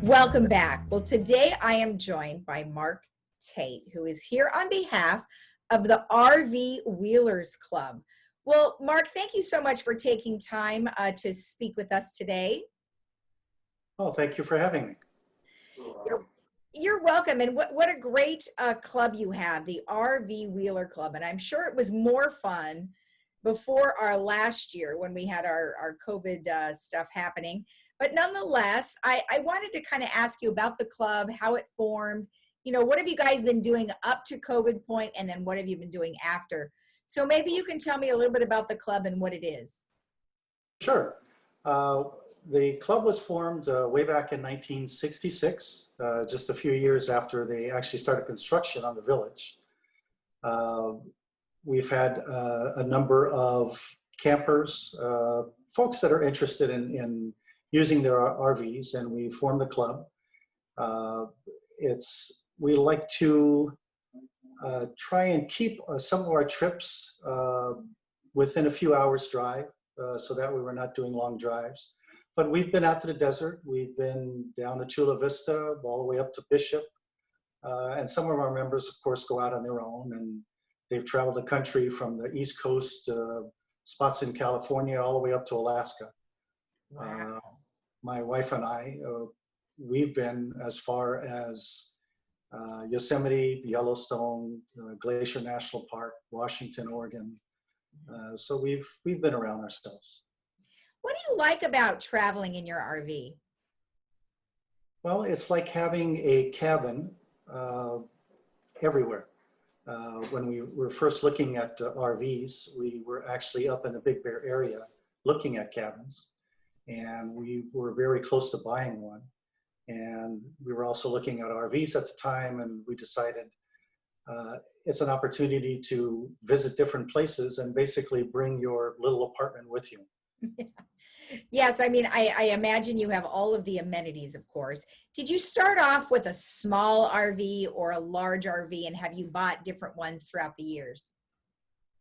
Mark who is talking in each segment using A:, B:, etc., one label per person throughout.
A: Welcome back. Well, today I am joined by Mark Tate, who is here on behalf of the RV Wheelers Club. Well, Mark, thank you so much for taking time to speak with us today.
B: Oh, thank you for having me.
A: You're welcome. And what a great club you have, the RV Wheeler Club. And I'm sure it was more fun before our last year when we had our COVID stuff happening. But nonetheless, I wanted to kind of ask you about the club, how it formed. You know, what have you guys been doing up to COVID point, and then what have you been doing after? So maybe you can tell me a little bit about the club and what it is.
B: Sure. The club was formed way back in 1966, just a few years after they actually started construction on the village. We've had a number of campers, folks that are interested in using their RVs, and we formed the club. We like to try and keep some of our trips within a few hours drive, so that way we're not doing long drives. But we've been out to the desert. We've been down to Chula Vista, all the way up to Bishop. And some of our members, of course, go out on their own, and they've traveled the country from the East Coast, spots in California, all the way up to Alaska.
A: Wow.
B: My wife and I, we've been as far as Yosemite, Yellowstone, Glacier National Park, Washington, Oregon. So we've been around ourselves.
A: What do you like about traveling in your RV?
B: Well, it's like having a cabin everywhere. When we were first looking at RVs, we were actually up in the Big Bear area looking at cabins, and we were very close to buying one. And we were also looking at RVs at the time, and we decided it's an opportunity to visit different places and basically bring your little apartment with you.
A: Yes, I mean, I imagine you have all of the amenities, of course. Did you start off with a small RV or a large RV, and have you bought different ones throughout the years?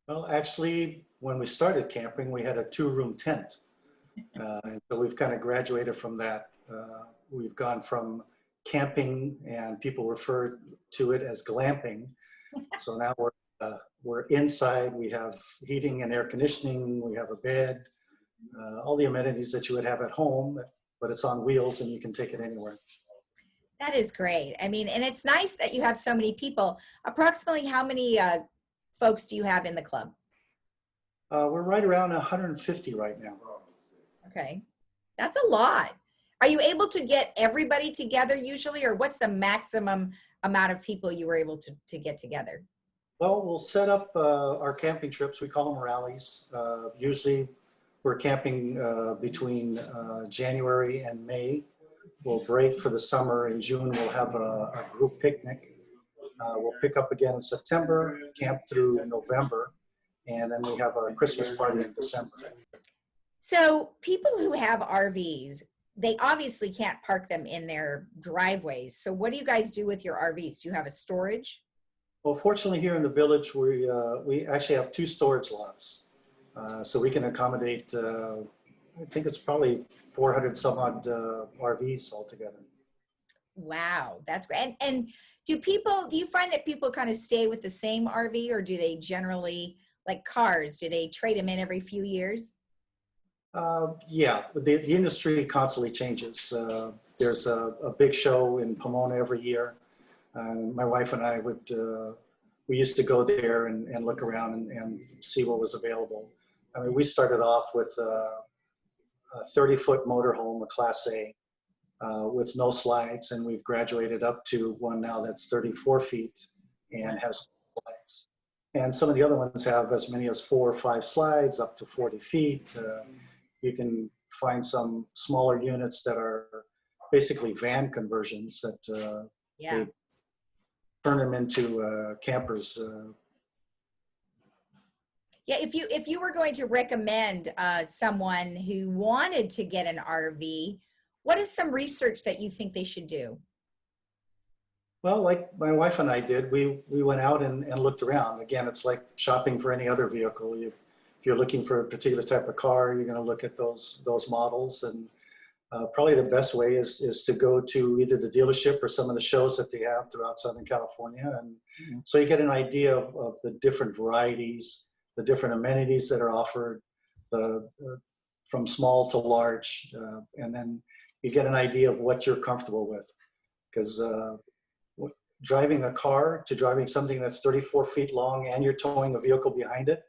B: Well, actually, when we started camping, we had a 2-room tent. And so we've kind of graduated from that. We've gone from camping, and people refer to it as glamping. So now we're inside. We have heating and air conditioning. We have a bed, all the amenities that you would have at home, but it's on wheels and you can take it anywhere.
A: That is great. I mean, and it's nice that you have so many people. Approximately how many folks do you have in the club?
B: We're right around 150 right now.
A: Okay, that's a lot. Are you able to get everybody together usually, or what's the maximum amount of people you were able to get together?
B: Well, we'll set up our camping trips. We call them rallies. Usually we're camping between January and May. We'll break for the summer. In June, we'll have a group picnic. We'll pick up again in September, camp through November, and then we have a Christmas party in December.
A: So people who have RVs, they obviously can't park them in their driveways. So what do you guys do with your RVs? Do you have a storage?
B: Well, fortunately here in the village, we actually have 2 storage lots. So we can accommodate, I think it's probably 400 some odd RVs altogether.
A: Wow, that's great. And do you find that people kind of stay with the same RV, or do they generally, like cars, do they trade them in every few years?
B: Yeah, the industry constantly changes. There's a big show in Pomona every year. My wife and I we used to go there and look around and see what was available. I mean, we started off with a 30-foot motorhome, a Class A, with no slides, and we've graduated up to one now that's 34 feet and has slides. And some of the other ones have as many as 4 or 5 slides, up to 40 feet. You can find some smaller units that are basically van conversions that they turn them into campers.
A: Yeah, if you were going to recommend someone who wanted to get an RV, what is some research that you think they should do?
B: Well, like my wife and I did, we went out and looked around. Again, it's like shopping for any other vehicle. If you're looking for a particular type of car, you're going to look at those models, and probably the best way is to go to either the dealership or some of the shows that they have throughout Southern California. And so you get an idea of the different varieties, the different amenities that are offered, from small to large. And then you get an idea of what you're comfortable with. Because driving a car to driving something that's 34 feet long and you're towing a vehicle behind it,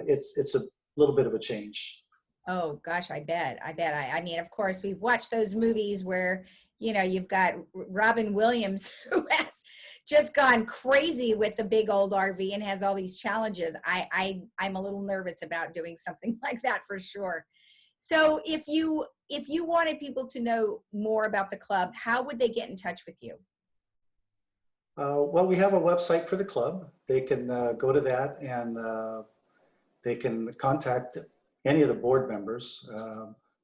B: it's a little bit of a change.
A: Oh gosh, I bet. I mean, of course, we've watched those movies where, you've got Robin Williams who has just gone crazy with the big old RV and has all these challenges. I'm a little nervous about doing something like that for sure. So if you wanted people to know more about the club, how would they get in touch with you?
B: Well, we have a website for the club. They can go to that and they can contact any of the board members.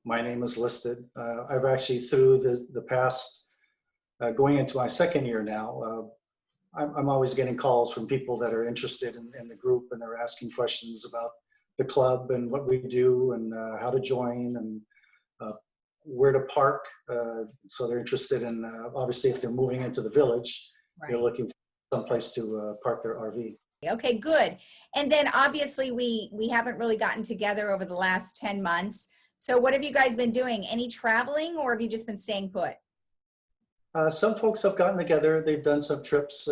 B: My name is listed. I've actually, through the past, going into my second year now, I'm always getting calls from people that are interested in the group, and they're asking questions about the club and what we do and how to join and where to park. So they're interested in, obviously, if they're moving into the village,
A: Right.
B: they're looking for some place to park their RV.
A: Okay, good. And then obviously we haven't really gotten together over the last 10 months. So what have you guys been doing? Any traveling, or have you just been staying put?
B: Some folks have gotten together. They've done some trips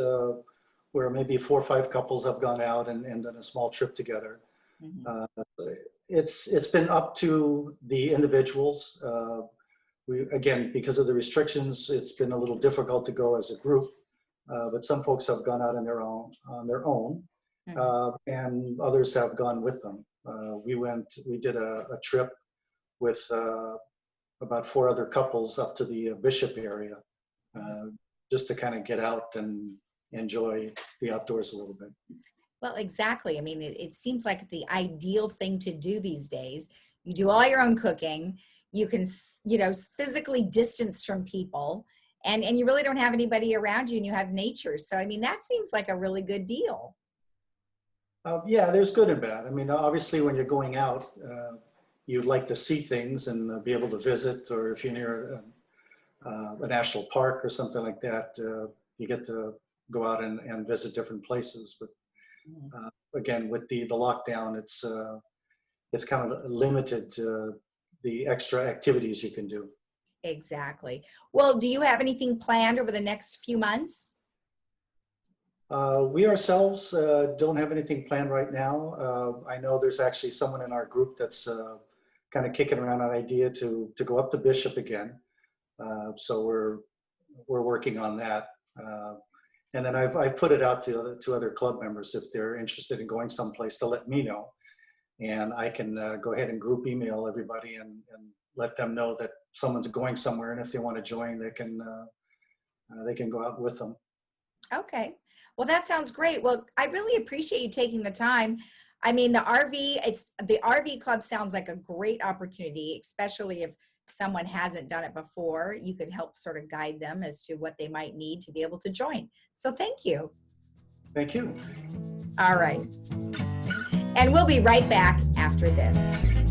B: where maybe 4 or 5 couples have gone out and done a small trip together.
A: Mm-hmm.
B: It's been up to the individuals. Again, because of the restrictions, it's been a little difficult to go as a group. But some folks have gone out on their own,
A: Mm-hmm.
B: and others have gone with them. We did a trip with about 4 other couples up to the Bishop area, just to kind of get out and enjoy the outdoors a little bit.
A: Well, exactly. I mean, it seems like the ideal thing to do these days. You do all your own cooking. You can, physically distance from people, and you really don't have anybody around you, and you have nature. So, I mean, that seems like a really good deal.
B: Yeah, there's good and bad. I mean, obviously, when you're going out, you'd like to see things and be able to visit, or if you're near a national park or something like that, you get to go out and visit different places. But again, with the lockdown, it's kind of limited to the extra activities you can do.
A: Exactly. Well, do you have anything planned over the next few months?
B: We ourselves don't have anything planned right now. I know there's actually someone in our group that's kind of kicking around an idea to go up to Bishop again. So we're working on that. And then I've put it out to other club members if they're interested in going someplace to let me know. And I can go ahead and group email everybody and let them know that someone's going somewhere. And if they want to join, they can go out with them.
A: Okay. Well, that sounds great. Well, I really appreciate you taking the time. I mean, the RV club sounds like a great opportunity, especially if someone hasn't done it before. You could help sort of guide them as to what they might need to be able to join. So thank you.
B: Thank you.
A: All right. And we'll be right back after this.